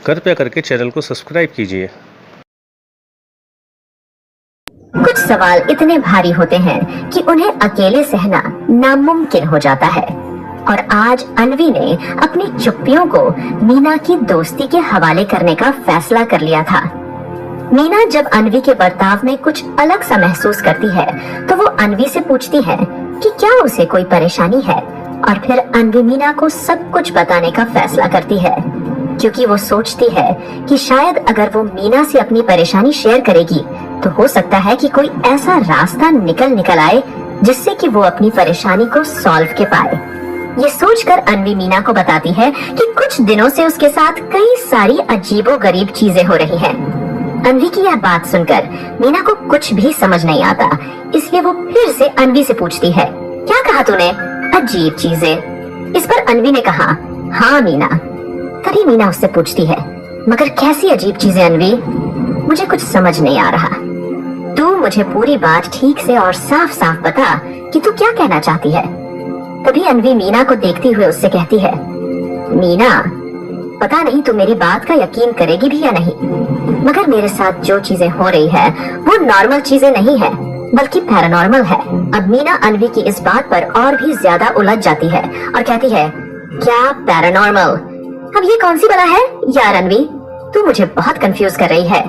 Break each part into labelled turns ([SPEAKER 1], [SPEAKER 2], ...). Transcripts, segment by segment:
[SPEAKER 1] कृपया करके चैनल को सब्सक्राइब कीजिए।
[SPEAKER 2] कुछ सवाल इतने भारी होते हैं कि उन्हें अकेले सहना नामुमकिन हो जाता है और आज अन्वी ने अपनी चुप्पियों को मीना की दोस्ती के हवाले करने का फैसला कर लिया था। मीना जब अन्वी के बर्ताव में कुछ अलग सा महसूस करती है तो वो अन्वी से पूछती है कि क्या उसे कोई परेशानी है और फिर अन्वी मीना को सब कुछ बताने का फैसला करती है, क्योंकि वो सोचती है कि शायद अगर वो मीना से अपनी परेशानी शेयर करेगी तो हो सकता है कि कोई ऐसा रास्ता निकल आए जिससे कि वो अपनी परेशानी को सॉल्व के पाए। ये सोचकर अन्वी मीना को बताती है कि कुछ दिनों से उसके साथ कई सारी अजीबोगरीब चीजें हो रही हैं। अन्वी की यह बात सुनकर मीना को कुछ भी समझ नहीं आता, इसलिए वो फिर से अन्वी से पूछती है, क्या कहा तूने? अजीब चीजें? इस पर अन्वी ने कहा, हाँ मीना। तभी मीना उससे पूछती है, मगर कैसी अजीब चीजें अन्वी? मुझे कुछ समझ नहीं आ रहा। तू मुझे पूरी बात ठीक से और साफ साफ बता कि तू क्या कहना चाहती है। तभी अन्वी मीना को देखती हुए उससे कहती है, मीना पता नहीं तू मेरी बात का यकीन करेगी भी या नहीं, मगर मेरे साथ जो चीजें हो रही है वो नॉर्मल चीजें नहीं है बल्कि पैरानॉर्मल है। अब मीना अन्वी की इस बात पर और भी ज्यादा उलझ जाती है और कहती है, क्या पैरानॉर्मल? अब ये कौन सी बला है यार अन्वी, तू मुझे बहुत कंफ्यूज कर रही है।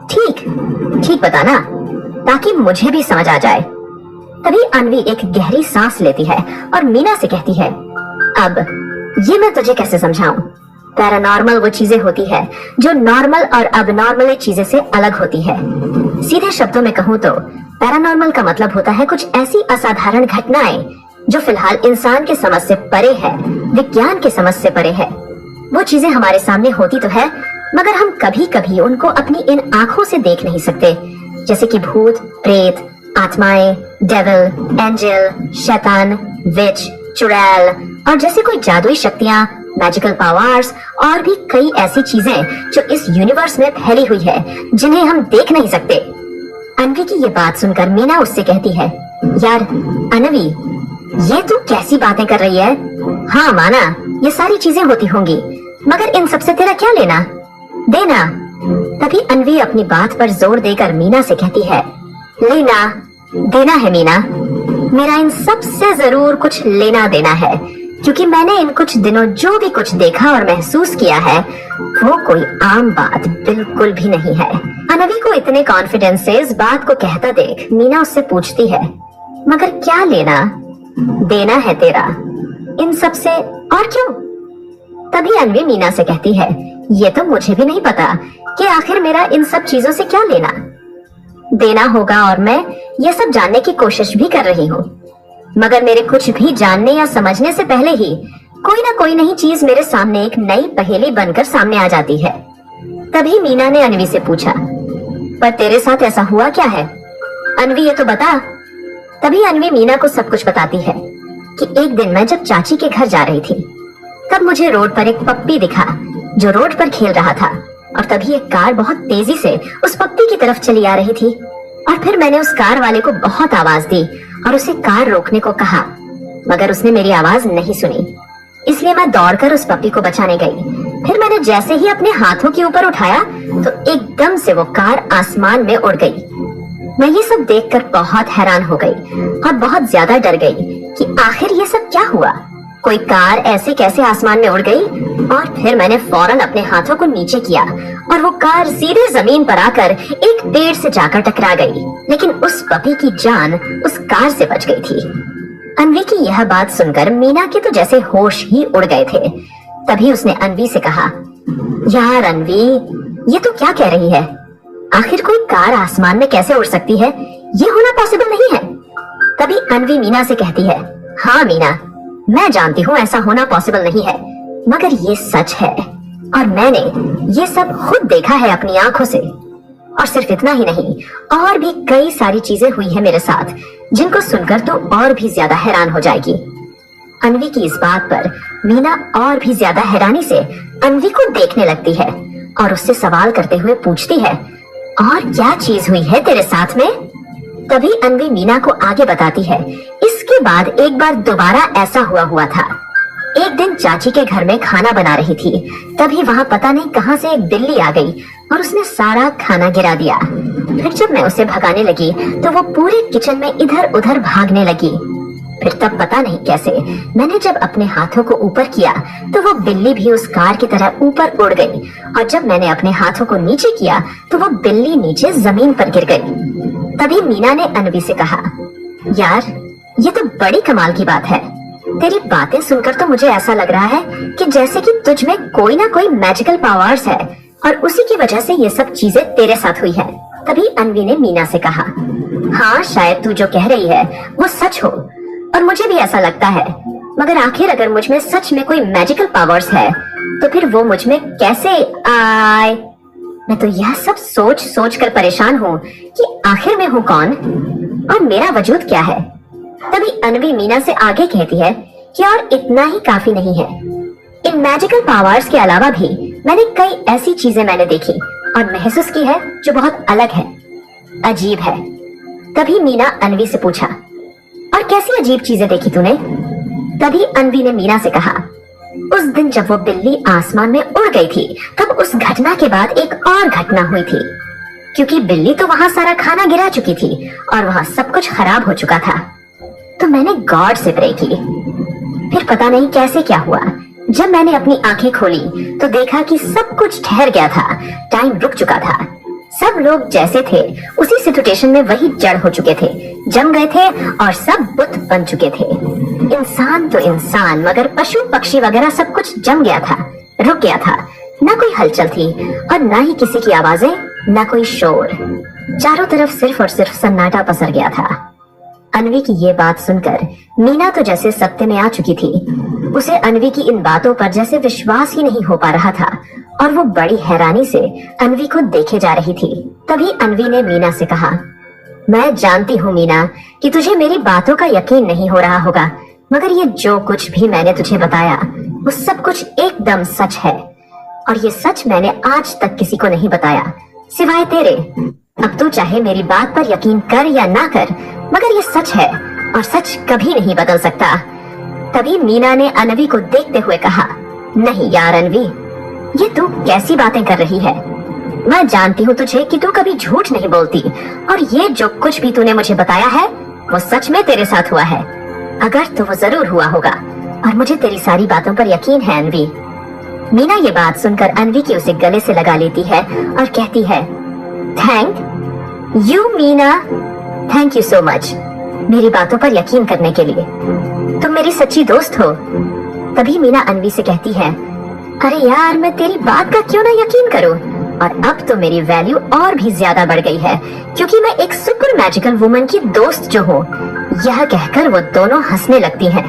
[SPEAKER 2] ठीक बताना ताकि मुझे भी समझ आ जाए। तभी अन्वी एक गहरी सांस लेती है और मीना से कहती है, अब ये मैं तुझे कैसे समझाऊं? पैरानॉर्मल वो चीजें होती है जो नॉर्मल और अबनॉर्मल चीजें से अलग होती है। सीधे शब्दों में कहूँ तो पैरानॉर्मल का मतलब होता है कुछ ऐसी असाधारण घटनाएं जो फिलहाल इंसान के समझ से परे है, विज्ञान के समझ से परे है। वो चीजें हमारे सामने होती तो है मगर हम कभी कभी उनको अपनी इन आंखों से देख नहीं सकते, जैसे कि भूत, प्रेत, आत्माएं, डेविल, एंजल, शैतान, विच, चुड़ैल और जैसे कोई जादुई शक्तियां, मैजिकल पावर्स और भी कई ऐसी चीजें जो इस यूनिवर्स में फैली हुई है जिन्हें हम देख नहीं सकते। अन्वी की ये बात सुनकर मीना उससे कहती है, यार अन्वी ये तू कैसी बातें कर रही है? हाँ माना ये सारी चीजें होती होंगी मगर इन सबसे तेरा क्या लेना देना? तभी अन्वी अपनी बात पर जोर देकर मीना से कहती है, लेना देना है मीना, मेरा इन सब से जरूर कुछ लेना देना है, क्योंकि मैंने इन कुछ दिनों जो भी कुछ देखा और महसूस किया है वो कोई आम बात बिल्कुल भी नहीं है। अन्वी को इतने कॉन्फिडेंस से इस बात को कहता देख मीना उससे पूछती है, मगर क्या लेना देना है तेरा इन सब से और क्यों? तभी अन्वी मीना से कहती है, ये तो मुझे भी नहीं पता कि आखिर मेरा इन सब चीजों से क्या लेना देना होगा और मैं ये सब जानने की कोशिश भी कर रही हूँ, मगर मेरे कुछ भी जानने या समझने से पहले ही कोई ना कोई नई चीज मेरे सामने एक नई पहेली बनकर सामने आ जाती है। तभी मीना ने अन्वी से पूछा, पर तेरे साथ ऐसा हुआ क्या है अन्वी, ये तो बता। तभी अन्वी मीना को सब कुछ बताती है कि एक दिन मैं जब चाची के घर जा रही थी तब मुझे रोड पर एक पप्पी दिखा जो रोड पर खेल रहा था और तभी एक कार बहुत तेजी से उस पप्पी की तरफ चली आ रही थी और फिर मैंने उस कार वाले को बहुत आवाज दी और उसे कार रोकने को कहा, मगर उसने मेरी आवाज नहीं सुनी, इसलिए मैं दौड़कर उस पप्पी को बचाने गई। फिर मैंने जैसे ही अपने हाथों के ऊपर उठाया तो एकदम से वो कार आसमान में उड़ गई। मैं ये सब देखकर बहुत हैरान हो गई और बहुत ज्यादा डर गई कि आखिर ये सब क्या हुआ, कोई कार ऐसे कैसे आसमान में उड़ गई। और फिर मैंने फौरन अपने हाथों को नीचे किया और वो कार सीधे जमीन पर आकर एक पेड़ से जाकर टकरा गई, लेकिन उस पपी की जान उस कार से बच गई थी। अन्वी की यह बात सुनकर मीना के तो जैसे होश ही उड़ गए थे। तभी उसने अन्वी से कहा, यार अन्वी ये तो क्या कह रही है? आखिर कोई कार आसमान में कैसे उड़ सकती है? ये होना पॉसिबल नहीं है। तभी अन्वी मीना से कहती है, हाँ मीना मैं जानती हूँ ऐसा होना पॉसिबल नहीं है, मगर ये सच है और मैंने ये सब खुद देखा है अपनी आंखों से। और सिर्फ इतना ही नहीं, और भी कई सारी चीजें हुई है मेरे साथ जिनको सुनकर तो और भी ज्यादा हैरान हो जाएगी। अन्वी की इस बात पर मीना और भी ज्यादा हैरानी से अन्वी को देखने लगती है और उससे सवाल करते हुए पूछती है, और क्या चीज हुई है तेरे साथ में? तभी अन्वी मीना को आगे बताती है, इसके बाद एक बार दोबारा ऐसा हुआ था। एक दिन चाची के घर में खाना बना रही थी, तभी वहाँ पता नहीं कहाँ से एक बिल्ली आ गई और उसने सारा खाना गिरा दिया। फिर जब मैं उसे भगाने लगी तो वो पूरे किचन में इधर उधर भागने लगी। फिर तब पता नहीं कैसे मैंने जब अपने हाथों को ऊपर किया तो वो बिल्ली भी उस कार की तरह ऊपर उड़ गई, और जब मैंने अपने हाथों को नीचे किया तो वो बिल्ली नीचे जमीन पर गिर गई। तभी मीना ने अनवी से कहा, यार ये तो बड़ी कमाल की बात है। तेरी बातें सुनकर तो मुझे ऐसा लग रहा है कि जैसे कि तुझ में कोई ना कोई मैजिकल पावर्स है और उसी की वजह से ये सब चीजें तेरे साथ हुई है। तभी अनवी ने मीना से कहा, हाँ शायद तू जो कह रही है वो सच हो, और मुझे भी ऐसा लगता है, मगर आखिर अगर मुझ में सच में कोई मैजिकल पावर्स है तो फिर वो मुझ में कैसे आए। मैं तो यह सब सोच सोच कर परेशान हूँ कि आखिर मैं हूँ कौन और मेरा वजूद क्या है। तभी अनवी मीना से आगे कहती है कि और इतना ही काफी नहीं है, इन मैजिकल पावर्स के अलावा भी मैंने कई ऐसी चीजें देखी और महसूस की है जो बहुत अलग है, अजीब है। तभी मीना अनवी से पूछा, और कैसी अजीब चीजें देखी तूने? तभी अनवी ने मीना से कहा, उस दिन जब वो बिल्ली आसमान में उड़ गई थी तब उस घटना के बाद एक और घटना हुई थी, क्योंकि बिल्ली तो वहाँ सारा खाना गिरा चुकी थी और वहाँ सब कुछ खराब हो चुका था। तो मैंने गॉड से प्रे की। फिर पता नहीं कैसे क्या हुआ, जब मैंने अपनी आंखें खोली तो देखा कि सब कुछ ठहर गया था, टाइम रुक चुका था। सब लोग जैसे थे उसी सिचुएशन में वही जड़ हो चुके थे, जम गए थे और सब बुत बन चुके थे। इंसान तो इंसान, मगर पशु पक्षी वगैरह सब कुछ जम गया था, रुक गया था। ना कोई हलचल थी और ना ही किसी की आवाजें, ना कोई शोर। चारों तरफ सिर्फ और सिर्फ सन्नाटा पसर गया था। अनवी की ये बात सुनकर मीना तो जैसे सत्य में आ चुकी थी। उसे अनवी की इन बातों पर जैसे विश्वास ही नहीं हो पा रहा था और वो बड़ी हैरानी से अनवी को देखे जा रही थी। तभी अनवी ने मीना से कहा, मैं जानती हूँ मीना कि तुझे मेरी बातों का यकीन नहीं हो रहा होगा, मगर ये जो कुछ भी मैंने तुझे बताया वो सब कुछ एकदम सच है, और ये सच मैंने आज तक किसी को नहीं बताया सिवाय तेरे। अब तू चाहे मेरी बात पर यकीन कर या ना कर, मगर ये सच है और सच कभी नहीं बदल सकता। तभी मीना ने अनवी को देखते हुए कहा, नहीं यार अनवी, ये तू कैसी बातें कर रही है? मैं जानती हूँ तुझे कि तू कभी झूठ नहीं बोलती, और ये जो कुछ भी तूने मुझे बताया है वो सच में तेरे साथ हुआ है। अगर तो वो जरूर हुआ होगा, और मुझे तेरी सारी बातों पर यकीन है अनवी। मीना ये बात सुनकर अनवी की उसे गले से लगा लेती है और कहती है, thank you Meena, thank you so much मेरी बातों पर यकीन करने के लिए। तुम मेरी सच्ची दोस्त हो। तभी मीना अनवी से कहती है, अरे यार मैं तेरी बात का क्यों ना यकीन करूं, और अब तो मेरी वैल्यू और भी ज्यादा बढ़ गई है, क्योंकि मैं एक सुपर मैजिकल वुमन की दोस्त जो हूँ। यह कहकर वो दोनों हंसने लगती हैं।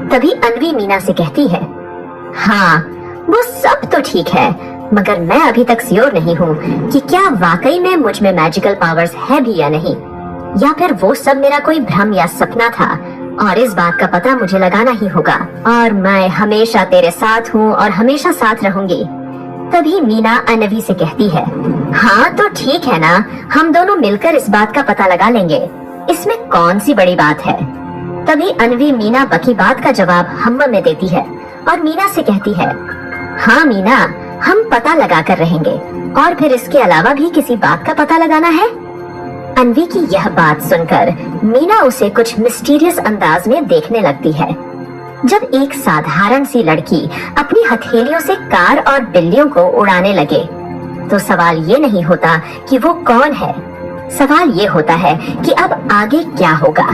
[SPEAKER 2] तभी अनवी मीना से कहती है, हाँ वो सब तो ठीक है, मगर मैं अभी तक श्योर नहीं हूँ कि क्या वाकई में मुझ में मैजिकल पावर्स है भी या नहीं, या फिर वो सब मेरा कोई भ्रम या सपना था, और इस बात का पता मुझे लगाना ही होगा। और मैं हमेशा तेरे साथ हूँ और हमेशा साथ रहूंगी। तभी मीना अनवी से कहती है, हाँ तो ठीक है ना, हम दोनों मिलकर इस बात का पता लगा लेंगे, इसमें कौन सी बड़ी बात है। तभी अनवी मीना बकी बात का जवाब हम में देती है और मीना से कहती है, हाँ मीना, हम पता लगा कर रहेंगे, और फिर इसके अलावा भी किसी बात का पता लगाना है। अनवी की यह बात सुनकर मीना उसे कुछ मिस्टीरियस अंदाज में देखने लगती है। जब एक साधारण सी लड़की अपनी हथेलियों से कार और बिल्लियों को उड़ाने लगे, तो सवाल ये नहीं होता कि वो कौन है, सवाल ये होता है कि अब आगे क्या होगा।